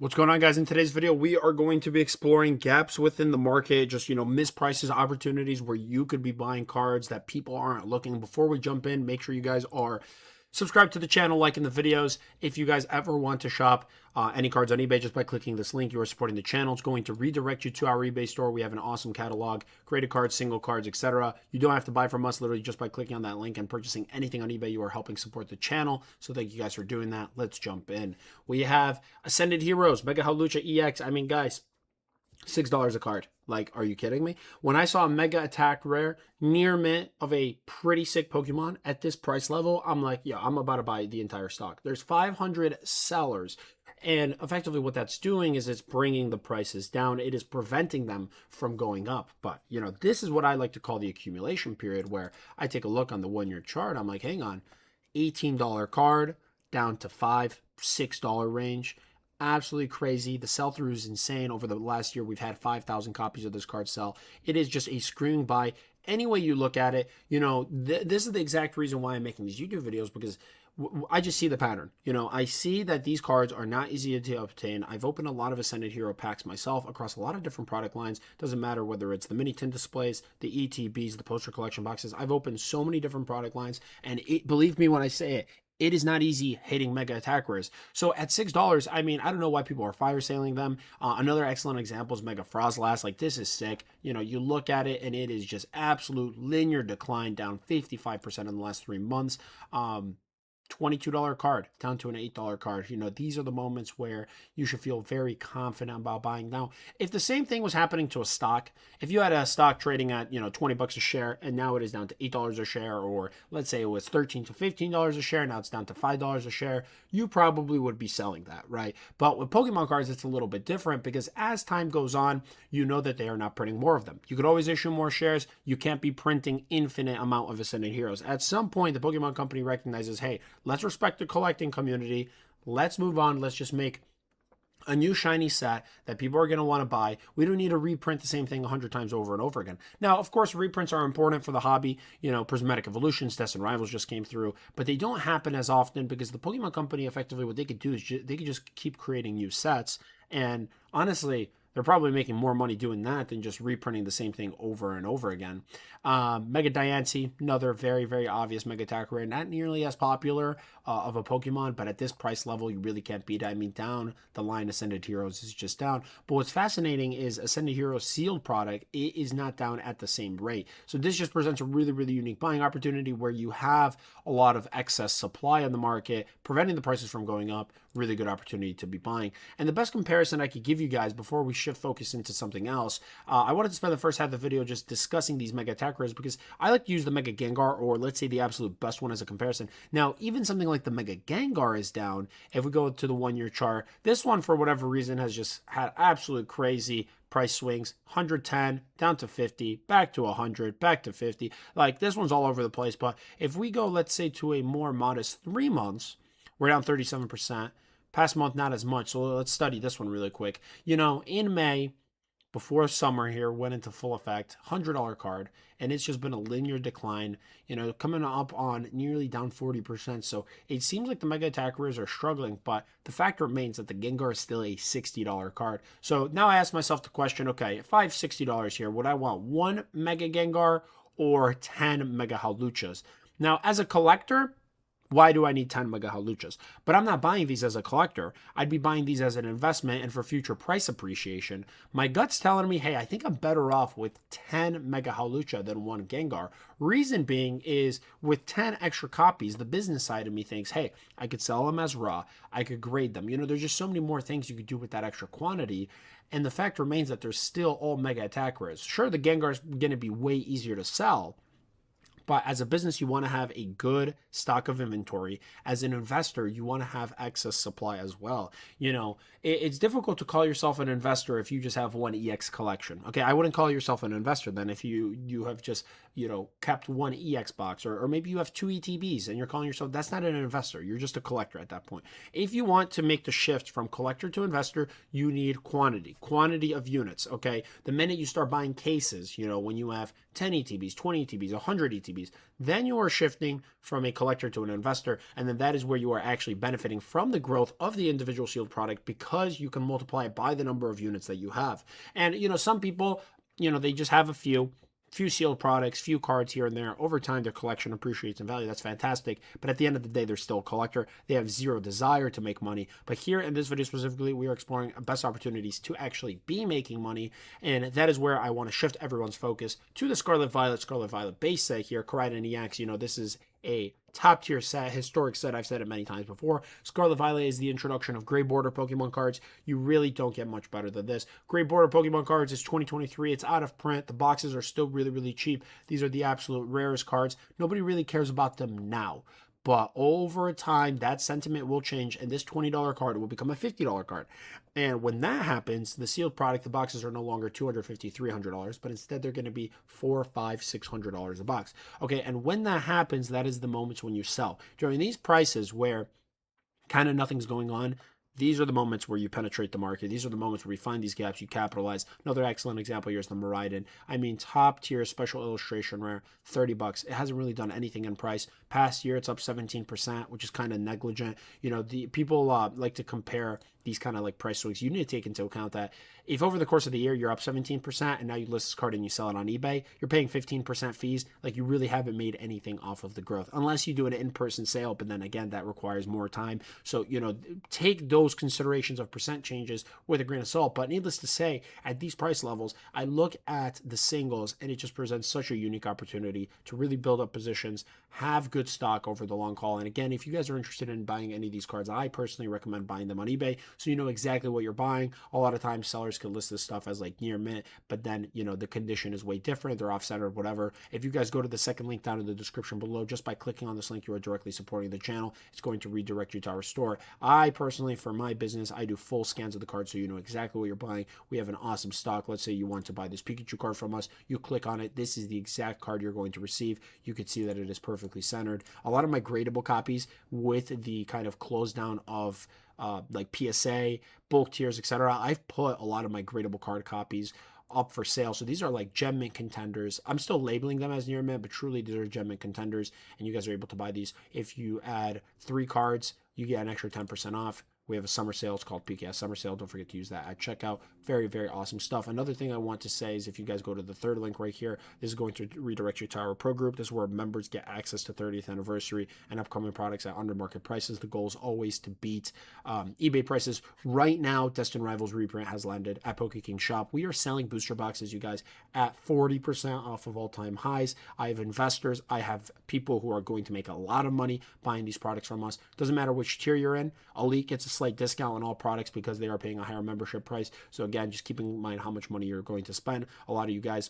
What's going on, guys? In today's video, we are going to be exploring gaps within the market, just, misprices, opportunities where you could be buying cards that people aren't looking. Before we jump in, make sure you guys are subscribed to the channel, liking the videos. If you guys ever want to shop any cards on eBay, just by clicking this link, you are supporting the channel. It's going to redirect you to our eBay store. We have an awesome catalog, graded cards, single cards, etc. You don't have to buy from us. Literally just by clicking on that link and purchasing anything on eBay, you are helping support the channel. So thank you guys for doing that. Let's jump in. We have Ascended Heroes, Mega Hawlucha EX. I mean, guys, $6 a card. Like, are you kidding me? When I saw a Mega Attack Rare near mint of a pretty sick Pokemon at this price level, I'm like, yeah, I'm about to buy the entire stock. There's 500 sellers. And effectively what that's doing is it's bringing the prices down. It is preventing them from going up. But, this is what I like to call the accumulation period, where I take a look on the 1 year chart. I'm like, hang on, $18 card down to $5, $6 range. Absolutely crazy. The sell-through is insane. Over the last year, we've had 5,000 copies of this card sell. It is just a screaming buy. Any way you look at it, this is the exact reason why I'm making these YouTube videos, because I just see the pattern. I see that these cards are not easy to obtain. I've opened a lot of Ascended Hero packs myself across a lot of different product lines. Doesn't matter whether it's the mini tin displays, the ETBs, the poster collection boxes. I've opened so many different product lines, and believe me when I say it, it is not easy hitting Mega Attack Rares. So at $6, I mean, I don't know why people are fire sailing them. Another excellent example is Mega Frostlass. Like, this is sick. You look at it and it is just absolute linear decline, down 55% in the last 3 months. $22 card down to an $8 card. These are the moments where you should feel very confident about buying. Now, if the same thing was happening to a stock, if you had a stock trading at, $20 a share and now it is down to $8 a share, or let's say it was $13 to $15 a share, now it's down to $5 a share, you probably would be selling that, right? But with Pokemon cards, it's a little bit different, because as time goes on, you know that they are not printing more of them. You could always issue more shares. You can't be printing infinite amount of Ascended Heroes. At some point, the Pokemon company recognizes, hey, let's respect the collecting community. Let's move on. Let's just make a new shiny set that people are going to want to buy. We don't need to reprint the same thing 100 times over and over again. Now, of course, reprints are important for the hobby. Prismatic Evolutions, Test and Rivals just came through, but they don't happen as often, because the Pokemon company, effectively, what they could do is they could just keep creating new sets. And honestly, they're probably making more money doing that than just reprinting the same thing over and over again. Mega Diancie, another very, very obvious Mega Attack Rare. Not nearly as popular of a Pokemon, but at this price level, you really can't beat it. I mean, down the line, Ascended Heroes is just down. But what's fascinating is Ascended Heroes sealed product, it is not down at the same rate. So this just presents a really, really unique buying opportunity where you have a lot of excess supply on the market, preventing the prices from going up. Really good opportunity to be buying. And the best comparison I could give you guys before we shift focus into something else, I wanted to spend the first half of the video just discussing these Mega Attack Rares, because I like to use the Mega Gengar, or let's say the absolute best one, as a comparison. Now, even something like the Mega Gengar is down. If we go to the 1 year chart, this one, for whatever reason, has just had absolute crazy price swings. 110 down to 50, back to 100, back to 50. Like, this one's all over the place. But if we go, let's say, to a more modest 3 months, we're down 37%. Past month, not as much. So let's study this one really quick. In May, before summer here went into full effect, $100 card, and it's just been a linear decline, coming up on nearly down 40%. So it seems like the Mega Attack Rares are struggling, but the fact remains that the Gengar is still a $60 card. So now I ask myself the question, okay, if I have $60 here, would I want 1 Mega Gengar or 10 Mega Hawluchas? Now, as a collector, why do I need 10 Mega Hawluchas? But I'm not buying these as a collector. I'd be buying these as an investment and for future price appreciation. My gut's telling me, hey, I think I'm better off with 10 Mega Hawlucha than 1 Gengar. Reason being is, with 10 extra copies, the business side of me thinks, hey, I could sell them as raw. I could grade them. There's just so many more things you could do with that extra quantity. And the fact remains that there's still all Mega Attack Rares. Sure, the Gengar is going to be way easier to sell, but as a business, you want to have a good stock of inventory. As an investor, you want to have excess supply as well. It's difficult to call yourself an investor if you just have 1 EX collection. Okay, I wouldn't call yourself an investor then if you have just, kept 1 EX box, or maybe you have 2 ETBs and you're calling yourself, that's not an investor. You're just a collector at that point. If you want to make the shift from collector to investor, you need quantity of units. Okay, the minute you start buying cases, when you have 10 ETBs, 20 ETBs, 100 ETBs, freebies. Then you are shifting from a collector to an investor, and then that is where you are actually benefiting from the growth of the individual sealed product because you can multiply it by the number of units that you have. And some people, they just have a few sealed products, few cards here and there. Over time, their collection appreciates in value. That's fantastic. But at the end of the day, they're still a collector. They have zero desire to make money. But here in this video specifically, we are exploring best opportunities to actually be making money. And that is where I want to shift everyone's focus to the Scarlet Violet base set here. Corrida and EX, this is a top tier set, historic set. I've said it many times before. Scarlet Violet is the introduction of gray border Pokemon cards. You really don't get much better than this. Gray border Pokemon cards is 2023. It's out of print. The boxes are still really, really cheap. These are the absolute rarest cards. Nobody really cares about them now. But over time, that sentiment will change, and this $20 card will become a $50 card. And when that happens, the sealed product, the boxes are no longer $250, $300, but instead they're going to be $400, $500, $600 a box. Okay, and when that happens, that is the moments when you sell. During these prices where kind of nothing's going on, these are the moments where you penetrate the market. These are the moments where we find these gaps, you capitalize. Another excellent example here is the Maridon. I mean, top tier special illustration rare, $30. It hasn't really done anything in price. Past year, it's up 17%, which is kind of negligent. The people like to compare these kind of like price swings. You need to take into account that if over the course of the year you're up 17% and now you list this card and you sell it on eBay, you're paying 15% fees. Like, you really haven't made anything off of the growth unless you do an in-person sale. But then again, that requires more time. So, take those considerations of percent changes with a grain of salt. But needless to say, at these price levels, I look at the singles and it just presents such a unique opportunity to really build up positions, have good stock over the long haul. And again, if you guys are interested in buying any of these cards, I personally recommend buying them on eBay so you know exactly what you're buying. A lot of times sellers can list this stuff as like near mint, but then the condition is way different, they're off center, whatever. If you guys go to the second link down in the description below, just by clicking on this link, you are directly supporting the channel. It's going to redirect you to our store. I personally, for my business, I do full scans of the card so you know exactly what you're buying. We have an awesome stock. Let's say you want to buy this Pikachu card from us, you click on it, this is the exact card you're going to receive. You can see that it is perfectly centered. A lot of my gradable copies with the kind of close down of like PSA, bulk tiers, etc. I've put a lot of my gradable card copies up for sale. So these are like gem mint contenders. I'm still labeling them as near mint, but truly these are gem mint contenders, and you guys are able to buy these. If you add 3 cards, you get an extra 10% off. We have a summer sale. It's called PKS Summer Sale. Don't forget to use that at checkout. Very, very awesome stuff. Another thing I want to say is if you guys go to the third link right here, this is going to redirect you to our pro group. This is where members get access to 30th anniversary and upcoming products at under market prices. The goal is always to beat eBay prices. Right now, Destined Rivals reprint has landed at PokeKingShop. We are selling booster boxes, you guys, at 40% off of all-time highs. I have investors. I have people who are going to make a lot of money buying these products from us. Doesn't matter which tier you're in. Elite gets a slight discount on all products because they are paying a higher membership price. So again, just keeping in mind how much money you're going to spend. A lot of you guys,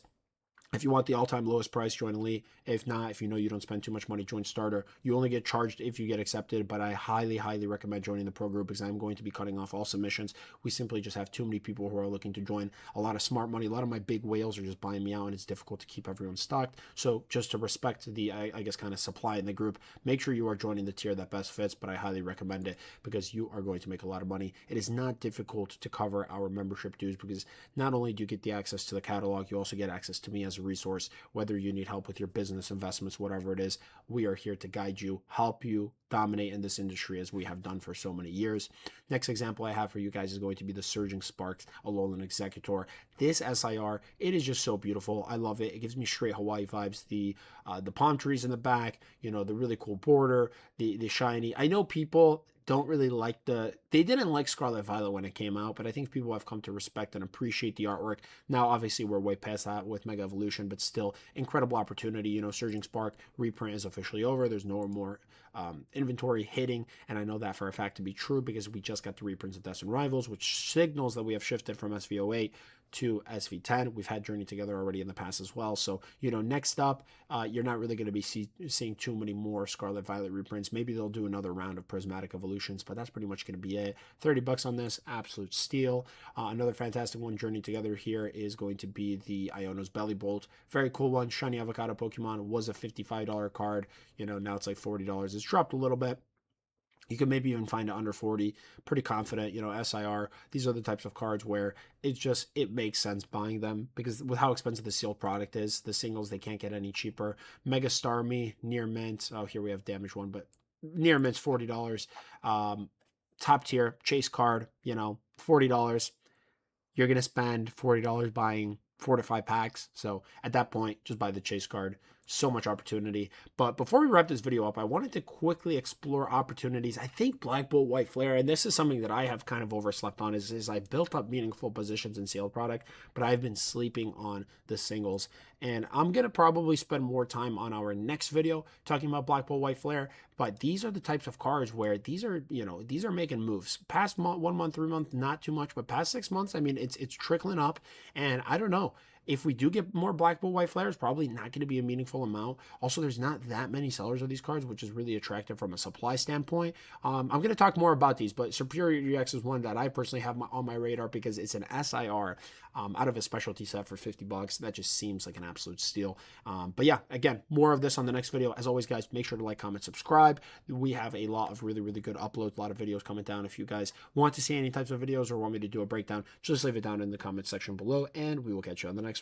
if you want the all-time lowest price, join Elite. If not, if you know you don't spend too much money, join Starter. You only get charged if you get accepted, but I highly, highly recommend joining the pro group because I'm going to be cutting off all submissions. We simply just have too many people who are looking to join. A lot of smart money, a lot of my big whales are just buying me out, and it's difficult to keep everyone stocked. So just to respect the, I guess, kind of supply in the group, make sure you are joining the tier that best fits, but I highly recommend it because you are going to make a lot of money. It is not difficult to cover our membership dues because not only do you get the access to the catalog, you also get access to me as a resource. Whether you need help with your business investments, whatever it is, we are here to guide you, help you dominate in this industry as we have done for so many years. Next example I have for you guys is going to be the Surging Sparks Alolan Executor. This SIR, it is just so beautiful. I love it. It gives me straight Hawaii vibes. The palm trees in the back, the really cool border, the shiny. I know people don't really like they didn't like Scarlet Violet when it came out, but I think people have come to respect and appreciate the artwork. Now, obviously, we're way past that with Mega Evolution, but still, incredible opportunity. Surging Spark reprint is officially over. There's no more inventory hitting, and I know that for a fact to be true because we just got the reprints of Destined Rivals, which signals that we have shifted from SV08 to SV10. We've had Journey Together already in the past as well. So, next up, you're not really going to be seeing too many more Scarlet Violet reprints. Maybe they'll do another round of Prismatic Evolutions, but that's pretty much going to be it. $30 on this, absolute steal. Another fantastic one, Journey Together here, is going to be the Iono's Belly Bolt. Very cool one. Shiny Avocado Pokemon was a $55 card. Now it's like $40. It's dropped a little bit. You can maybe even find it under 40. Pretty confident, SIR. These are the types of cards where it makes sense buying them because with how expensive the sealed product is, the singles, they can't get any cheaper. Mega Star Me, near mint. Oh, here we have damaged one, but near mint's $40. Top tier chase card, $40. You're going to spend $40 buying 4 to 5 packs. So at that point, just buy the chase card. So much opportunity. But before we wrap this video up, I wanted to quickly explore opportunities. I think Black Bolt White Flare, and this is something that I have kind of overslept on, is I built up meaningful positions in sealed product, but I've been sleeping on the singles. And I'm going to probably spend more time on our next video talking about Black Bolt White Flare. But these are the types of cards where these are making moves. Past 1 month, 3 months, not too much, but past 6 months, I mean, it's trickling up. And I don't know. If we do get more Black Bolt White Flares, probably not going to be a meaningful amount. Also, there's not that many sellers of these cards, which is really attractive from a supply standpoint. I'm going to talk more about these, but Superior EX is one that I personally have on my radar because it's an SIR out of a specialty set for $50. That just seems like an absolute steal. But yeah, again, more of this on the next video. As always, guys, make sure to like, comment, subscribe. We have a lot of really, really good uploads, a lot of videos coming down. If you guys want to see any types of videos or want me to do a breakdown, just leave it down in the comment section below, and we will catch you on the next one.